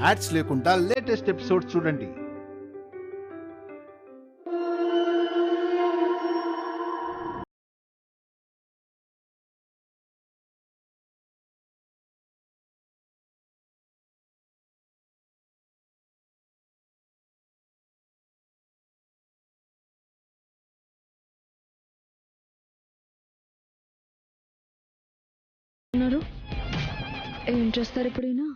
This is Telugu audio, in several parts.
యాడ్స్ లేకుండా లేటెస్ట్ ఎపిసోడ్ చూడండి. ఏం చేస్తారు ఇప్పుడైనా?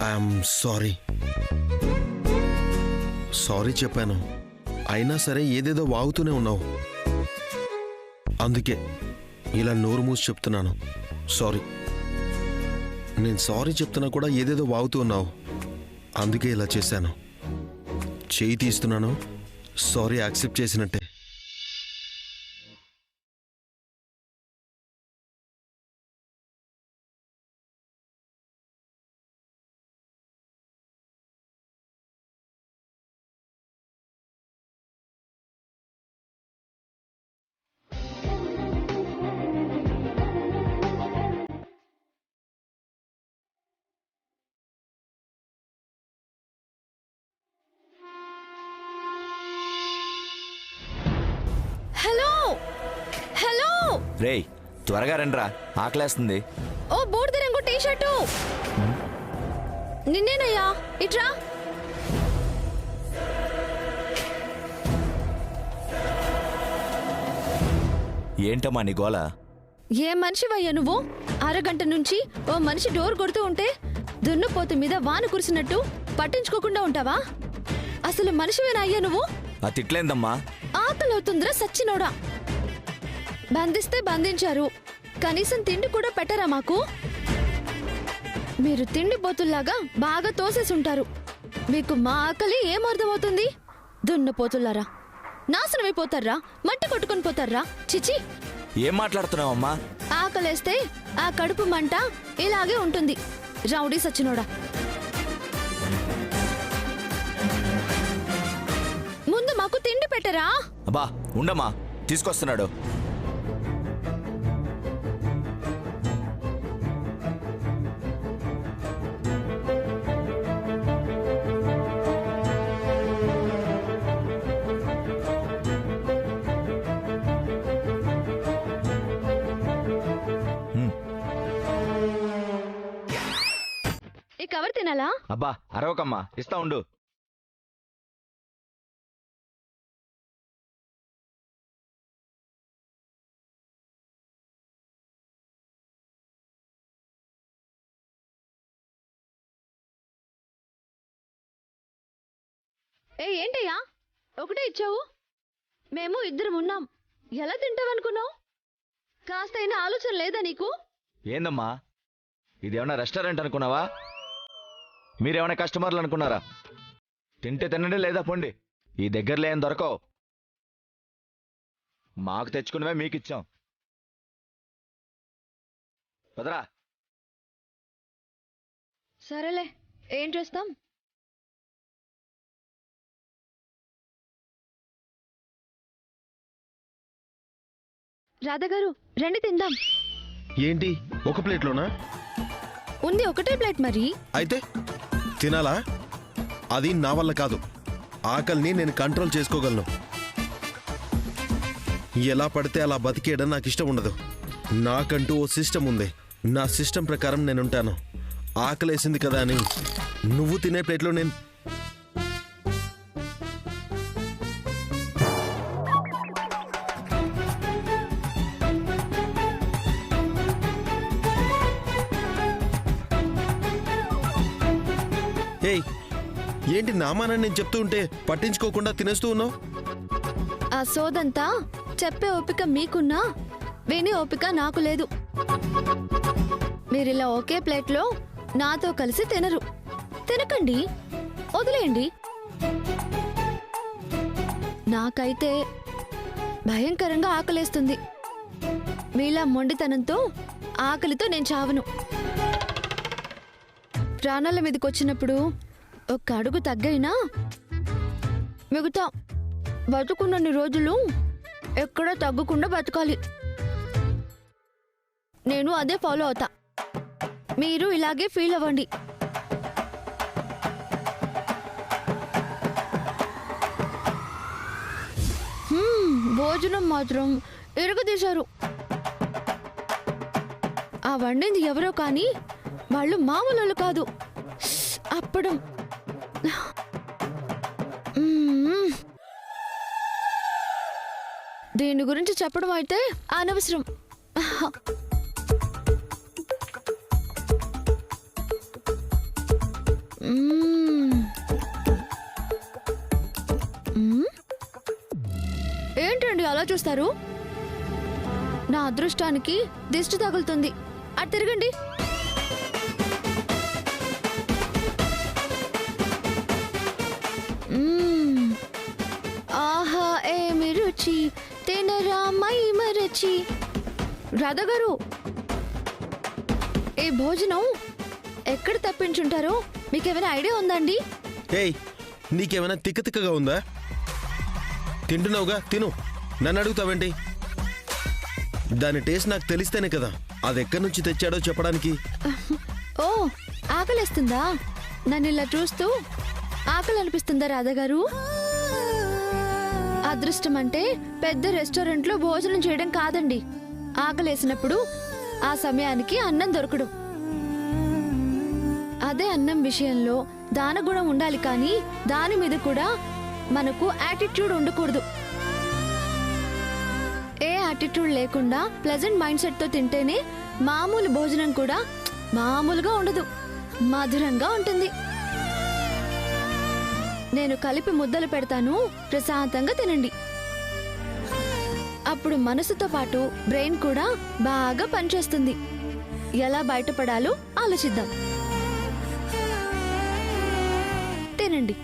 ఐఎమ్ సారీ చెప్పాను. అయినా సరే ఏదేదో వాగుతూనే ఉన్నావు. అందుకే ఇలా నోరు మూసి చెప్తున్నాను. సారీ. నేను సారీ చెప్తున్నా కూడా ఏదేదో వాగుతూ ఉన్నావు. అందుకే ఇలా చేశాను. చేయి తీస్తున్నాను. సారీ యాక్సెప్ట్ చేసినట్టే. హలో హలో రేయ్, త్వరగా రండిరా, ఆకలేస్తుంది. ఓ బూడిద రంగు టీ షర్టు నిన్నేనయ్యా, ఇట్రా. ఏంటమ్మా నీ గోల? ఏ మనిషివయ్యా నువ్వు? అరగంట నుంచి ఓ మనిషి డోర్ కొడుతూ ఉంటే దున్నపోతు మీద వాన కురిసినట్టు పట్టించుకోకుండా ఉంటావా? అసలు మనిషివేనా అయ్యా నువ్వు? ఆ తిట్లేందమ్మా. ఆకలవుతుందిరా సచ్చినోడా. బంధిస్తే బంధించారు, కనీసం తిండి కూడా పెట్టరా మాకు? మీరు తిండి పోతుల్లాగా బాగా తోసేసుంటారు. మీకు మా ఆకలి ఏం అర్థమవుతుంది? దున్నపోతుల్లారా, నాశనమైపోతారా, మంట కొట్టుకొని పోతారా. చిచి, ఏం మాట్లాడుతున్నావమ్మా? ఆకలేస్తే ఆ కడుపు మంట ఇలాగే ఉంటుంది. రౌడీ సచ్చినోడా. ముందు మాకు తిండి పెట్టరా. అబ్బా ఉండమ్మా, తీసుకొస్తున్నాడు. ఈ కవర్ తినాలా? అబ్బా అరవకమ్మా, ఇస్తా ఉండు. ఏంటయ్యా ఒకటే ఇచ్చావు? మేము ఇద్దరం ఉన్నాం, ఎలా తింటావనుకున్నావు? కాస్తైనా ఆలోచన లేదా నీకు? ఏందమ్మా, ఇదేమన్నా రెస్టారెంట్ అనుకున్నావా? మీరేమైనా కస్టమర్లు అనుకున్నారా? తింటే తినండి, లేదా పోండి. ఈ దగ్గరలో ఏం దొరకవు. మాకు తెచ్చుకున్నవే మీకు ఇచ్చాం. పదరా. సరేలే, ఏం చేస్తాం? రాధగారు రండి తిందాం. ఏంటి ఒక ప్లేట్లోనా? ఉంది ఒకటే ప్లేట్. మరి అయితే తినాలా? అది నా వల్ల కాదు. ఆకలిని నేను కంట్రోల్ చేసుకోగలను. ఎలా పడితే అలా బతికేయడం నాకు ఇష్టం ఉండదు. నాకంటూ ఓ సిస్టమ్ ఉంది. నా సిస్టమ్ ప్రకారం నేనుంటాను. ఆకలేసింది కదా అని నువ్వు తినే ప్లేట్లో నేను ఏయ్, ఏంటి నామానని నేను చెప్తూ ఉంటే పట్టించుకోకుండా తినేస్తూ ఉన్నావు? ఆ సోదంతా చెప్పే ఓపిక మీకున్నా వినే ఓపిక నాకు లేదు. మీరిలా ఒకే ప్లేట్లో నాతో కలిసి తినరు. తినకండి, వదిలేయండి. నాకైతే భయంకరంగా ఆకలేస్తుంది. మీలా మొండితనంతో ఆకలితో నేను చావను. ప్రాణాల మీదకి వచ్చినప్పుడు ఒక్క అడుగు తగ్గైనా మిగతా బతుకున్నన్ని రోజులు ఎక్కడా తగ్గకుండా బతకాలి. నేను అదే ఫాలో అవుతా. మీరు ఇలాగే ఫీల్ అవ్వండి. భోజనం మాత్రం ఇరగదీశారు. ఆ వండింది ఎవరో కానీ వాళ్ళు మామూలు కాదు. అప్పడం దీని గురించి చెప్పడం అయితే అనవసరం. ఏంటండి అలా చూస్తారు? నా అదృష్టానికి దిష్టి తగులుతుంది. అటు తిరగండి. ఆహా ఏమి రుచి, తినరా మై మరచి. రాధా గారు, ఈ భోజనం ఎక్కడ తప్పించుంటారో మీకేమైనా ఐడియా ఉందండి? ఏయ్, నీకేమైనా తిక్కగా ఉందా? తింటున్నావుగా, తిను. నన్ను అడుగుతావేంటి? దాని టేస్ట్ నాకు తెలిస్తేనే కదా అది ఎక్కడి నుంచి తెచ్చాడో చెప్పడానికి. ఓ, ఆకలిస్తుందా? నన్ను ఇలా చూస్తూ ఆకలి అనిపిస్తుందా రాధా గారు? అదృష్టం అంటే పెద్ద రెస్టారెంట్లో భోజనం చేయడం కాదండి. ఆకలేసినప్పుడు ఆ సమయానికి అన్నం దొరకడం. అదే అన్నం విషయంలో దానగుణం ఉండాలి, కానీ దాని మీద కూడా మనకు యాటిట్యూడ్ ఉండకూడదు. ఏ యాటిట్యూడ్ లేకుండా ప్లెజెంట్ మైండ్ సెట్ తో తింటేనే మామూలు భోజనం కూడా మామూలుగా ఉండదు, మధురంగా ఉంటుంది. నేను కలిపి ముద్దలు పెడతాను, ప్రశాంతంగా తినండి. అప్పుడు మనసుతో పాటు బ్రెయిన్ కూడా బాగా పనిచేస్తుంది. ఎలా బయటపడాలో ఆలోచిద్దాం. తినండి.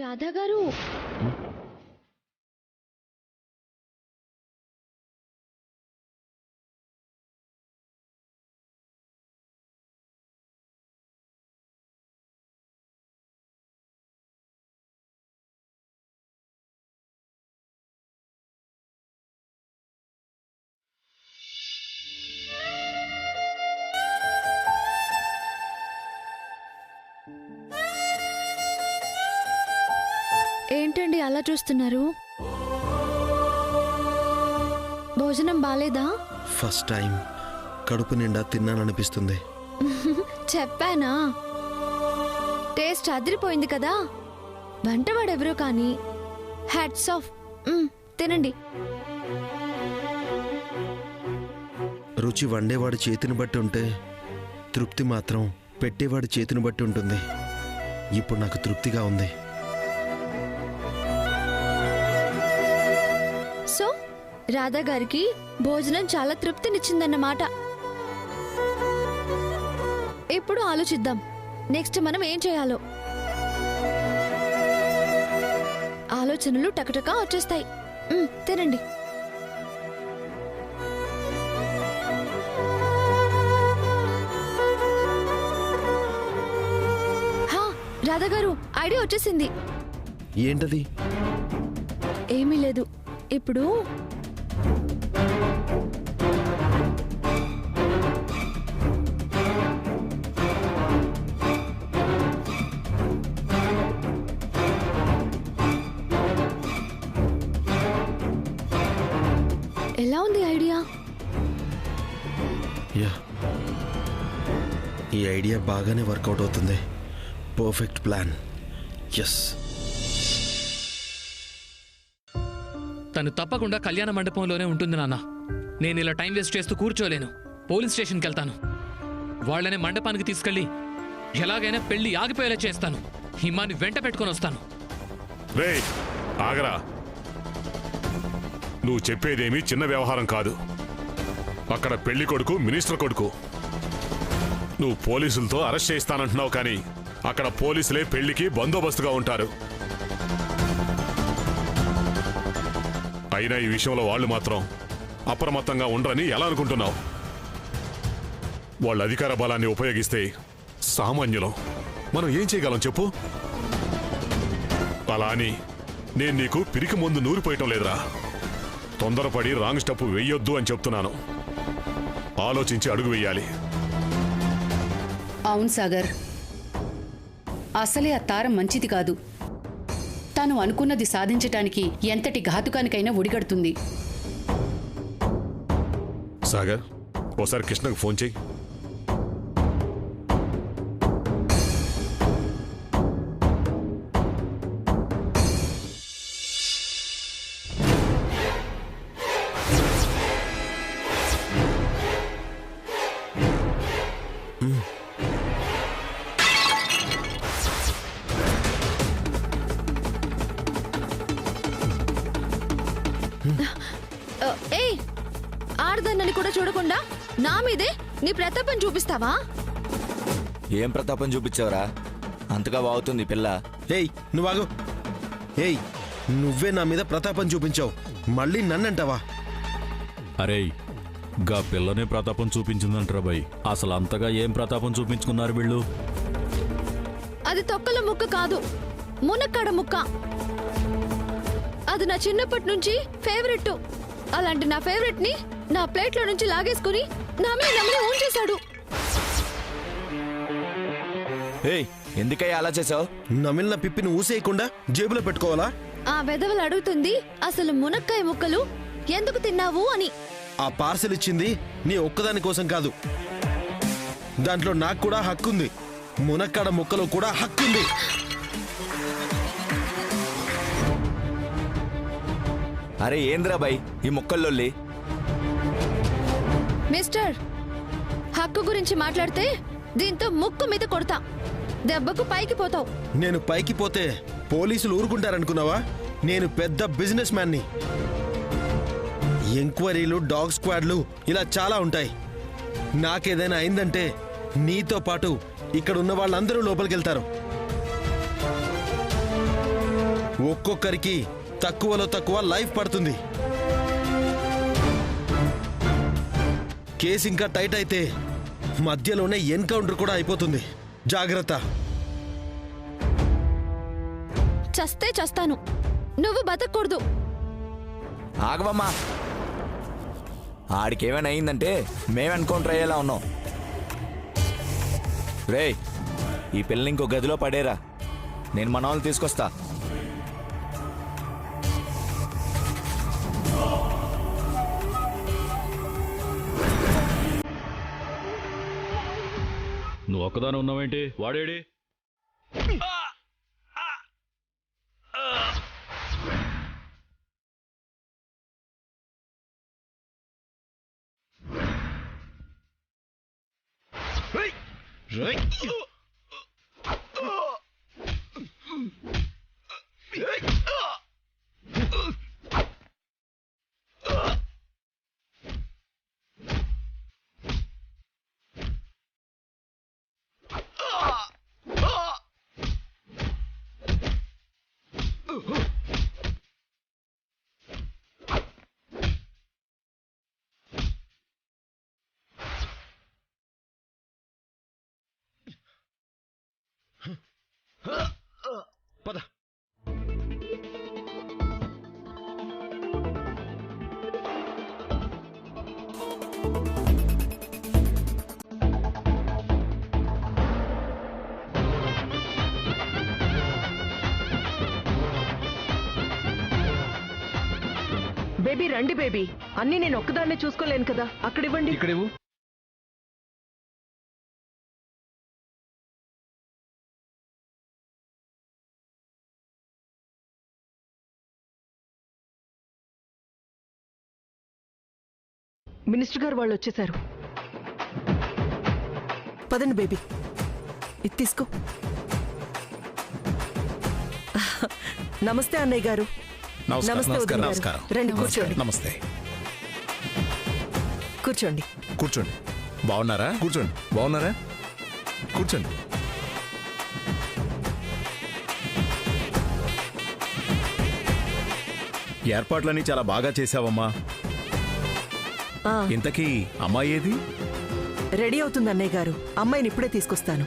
రాధా గారు, ఏంటండి అలా చూస్తున్నారు? భోజనం బాలేదా? ఫస్ట్ టైం కడుపు నిండా తిన్నాననిపిస్తుంది. చెప్పానా? టేస్ట్ అదిరిపోయింది కదా. వంటవాడెవరో కానీ హ్యాట్స్ ఆఫ్. తినండి. రుచి వండేవాడి చేతిని బట్టి ఉంటే తృప్తి మాత్రం పెట్టేవాడి చేతిని బట్టి ఉంటుంది. ఇప్పుడు నాకు తృప్తిగా ఉంది. సో రాధా గారికి భోజనం చాలా తృప్తినిచ్చిందన్నమాట. ఇప్పుడు ఆలోచిద్దాం నెక్స్ట్ మనం ఏం చేయాలో. ఆలోచనలు టకటకా వచ్చేస్తాయి. తినండి. రాధా గారు, ఐడియా వచ్చేసింది. ఏంటది? ఏమీ లేదు. ఇప్పుడు ఎలా ఉంది ఐడియా? యా, ఈ ఐడియా బాగానే వర్కౌట్ అవుతుంది. Perfect plan. ఎస్. తను తప్పకుండా కళ్యాణ మండపంలోనే ఉంటుంది నాన్న. నేను ఇలా టైం వేస్ట్ చేస్తూ కూర్చోలేను. పోలీస్ స్టేషన్కి వెళ్తాను. వాళ్ళనే మండపానికి తీసుకెళ్ళి ఎలాగైనా పెళ్లి ఆగిపోయేలా చేస్తాను. హిమాని వెంట పెట్టుకొని వస్తాను. రేయ్, ఆగరా. నువ్వు చెప్పేదేమీ చిన్న వ్యవహారం కాదు. అక్కడ పెళ్లి కొడుకు మినిస్టర్ కొడుకు. నువ్వు పోలీసులతో అరెస్ట్ చేస్తానంటున్నావు, కానీ అక్కడ పోలీసులే పెళ్లికి బందోబస్తుగా ఉంటారు. అయినా ఈ విషయంలో వాళ్ళు మాత్రం అప్రమత్తంగా ఉండరని ఎలా అనుకుంటున్నావు? వాళ్ళ అధికార బలాన్ని ఉపయోగిస్తే సామాన్యులం. మనం ఏం చేయగలం చెప్పు? అలా అని నేను నీకు పిరికి ముందు నూరిపోయటం లేదురా. తొందరపడి రాంగ్ స్టెప్ వెయ్యొద్దు అని చెప్తున్నాను. ఆలోచించి అడుగు వెయ్యాలి. అవును సాగర్, అసలే ఆ తారం మంచిది కాదు. తను అనుకున్నది సాధించటానికి ఎంతటి ఘాతుకానికైనా ఒడిగడుతుంది. సాగర్, ఓసారి కృష్ణకు ఫోన్ చెయ్యి. ఏయ్, ఆడదన్నని కూడా చూడకుండా నా మీదే నీ ప్రతాపం చూపిస్తావా? ఏం ప్రతాపం చూపించావురా? అంతగా వాగుతుంది పిల్ల. ఏయ్ నువ్వాగు. ఏయ్, నువ్వే నా మీద ప్రతాపం చూపించావు, మళ్ళీ నన్నంటావా? అరేయ్, గా పిల్లనే ప్రతాపం చూపించిందంటరా భయ్. అసలు అంతగా ఏం ప్రతాపం చూపించుకున్నారు వీళ్ళు? అది తొక్కల ముక్క కాదు, మునక్కాడ ముక్క. అది నా చిన్నప్పటి నుంచి ఫేవరెట్. అలాంటి నా ఫేవరెట్ ని నా ప్లేట్ లో నుంచి లాగేసుకుని నమిలి ఉంచేశాడు. ఏయ్, ఎందుకయ్యా అలా చేసావు? నమిలిన పిప్పిని ఊసేయకుండా జేబులో పెట్టుకోవాలా? ఆ వెధవలు అడుగుతుంది అసలు మునక్కాయ ముక్కలు ఎందుకు తిన్నావు అని. ఆ పార్సెల్ ఇచ్చింది నీ ఒక్కదాని కోసం కాదు. దాంట్లో నాకు కూడా హక్కుంది. మునక్కాడ ముక్కలో కూడా హక్కుంది. అరే ఏంద్రా బాయ్ ఈ ముక్కల్లోల్లి? మిస్టర్, హక్కు గురించి మాట్లాడితే దీంతో ముక్కు మీద కొడతా. దెబ్బకు పైకి పోతావు. నేను పైకి పోతే పోలీసులు ఊరుకుంటారనుకున్నావా? నేను పెద్ద బిజినెస్ మ్యాన్ని. ఎంక్వైరీలు, డాగ్ స్క్వాడ్లు ఇలా చాలా ఉంటాయి. నాకేదైనా అయిందంటే నీతో పాటు ఇక్కడ ఉన్న వాళ్ళందరూ లోపలికెళ్తారు. ఒక్కొక్కరికి తక్కువలో తక్కువ లైఫ్ పడుతుంది. కేసు ఇంకా టైట్ అయితే మధ్యలోనే ఎన్కౌంటర్ కూడా అయిపోతుంది. జాగ్రత్త. చస్తే చస్తాను, నువ్వు బతకూడదు. ఆగవమ్మా. ఆడికేమైనా అయిందంటే మేము ఎన్కౌంటర్ అయ్యేలా ఉన్నాం. రేయ్, ఈ పిల్లని ఇంకో గదిలో పడేరా. నేను మన వాళ్ళని తీసుకొస్తా. నువ్వు ఒక్కదాని ఉన్నావేంటి? వాడేడి? పద. బేబీ రండి బేబీ, అన్నీ నేను ఒక్కదాన్నే చూసుకోలేను కదా, అక్కడివ్వండి. ఇక్కడేవు. మినిస్టర్ గారు వాళ్ళు వచ్చేశారు. పదండి బేబీ, ఇది తీసుకో. నమస్తే అన్నయ్య గారు. నమస్తే వదిన గారు. రండి కూర్చోండి. నమస్తే. కూర్చోండి. కూర్చోండి. బాగున్నారా? కూర్చోండి. బాగున్నారా? కూర్చోండి. ఏర్పాట్లన్నీ చాలా బాగా చేశావమ్మా. ఆ, ఇంతకీ అమ్మాయి ఏది? రెడీ అవుతుంది అన్నయ్య గారు. అమ్మాయిని ఇప్పుడే తీసుకొస్తాను.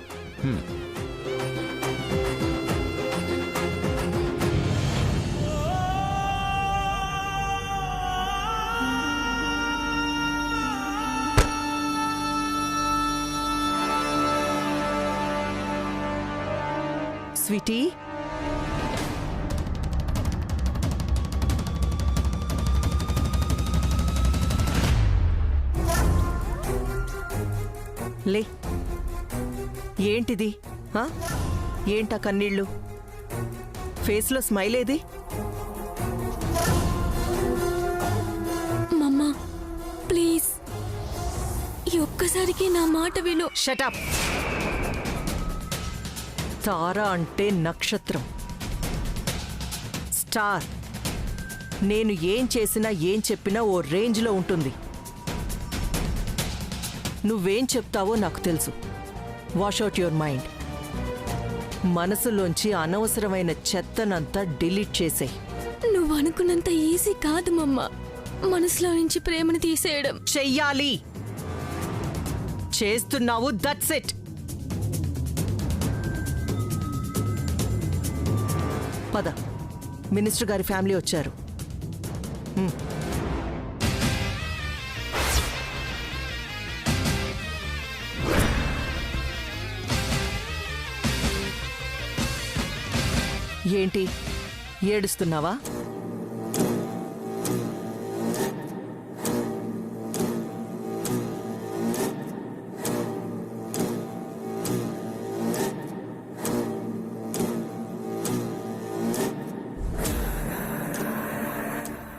స్వీటీ, లే. ఏంటిది? ఏంటా కన్నీళ్ళు? ఫేస్లో స్మైల్ ఏది? మమ్మా ప్లీజ్ ఈ ఒక్కసారికి నా మాట విను. షటప్. తార అంటే నక్షత్రం, స్టార్. నేను ఏం చేసినా ఏం చెప్పినా ఓ రేంజ్లో ఉంటుంది. నువ్వేం చెప్తావో నాకు తెలుసు. Wash out your mind. మనసులోంచి అనవసరమైన చెత్తనంతా డిలీట్ చేసేయ్. నువ్వు అనుకున్నంత ఈజీ కాదు మమ్మ మనసులో నుంచి ప్రేమను తీసేయడం. చెయ్యాలి. చేస్తున్నావు, దట్స్ ఇట్. పద, మినిస్టర్ గారి ఫ్యామిలీ వచ్చారు. ఏంటి ఏడుస్తున్నావా?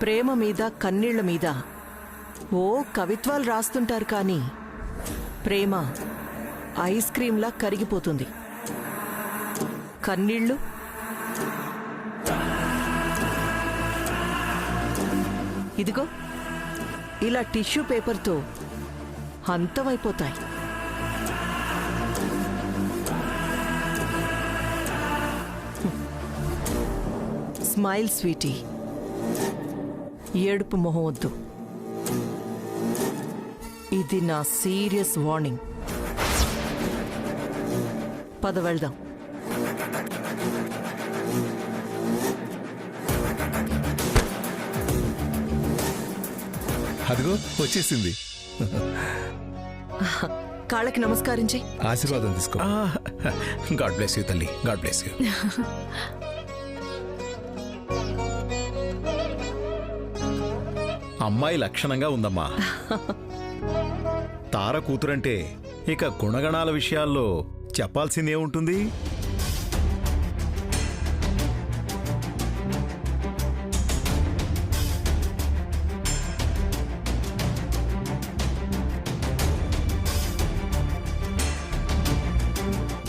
ప్రేమ మీద కన్నీళ్ల మీద ఓ కవిత్వాలు రాస్తుంటారు, కానీ ప్రేమ ఐస్ క్రీంలా కరిగిపోతుంది. కన్నీళ్లు ఇదిగో ఇలా టిష్యూ పేపర్తో అంతమైపోతాయి. Smile Sweety. ఏడుపు మొహం వద్దు. ఇది నా సీరియస్ వార్నింగ్. పద వెళ్దాం. అదిగో వచ్చేసింది. కాళ్ళకి నమస్కరించి ఆశీర్వాదం తీసుకో. గాడ్ బ్లెస్ యూ తల్లి. God bless you. అమ్మాయి లక్షణంగా ఉందమ్మా. తార కూతురంటే ఇక గుణగణాల విషయాల్లో చెప్పాల్సిందే ఉంటుంది.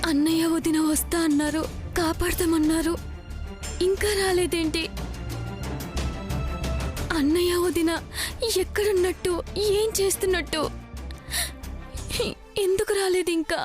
అన్నయ్య వదిన వస్తా అన్నారు, కాపాడతామన్నారు, ఇంకా రాలేదేంటి? అన్నయ్య వదిన ఎక్కడున్నట్టు, ఏం చేస్తున్నట్టు, ఎందుకు రాలేదు ఇంకా?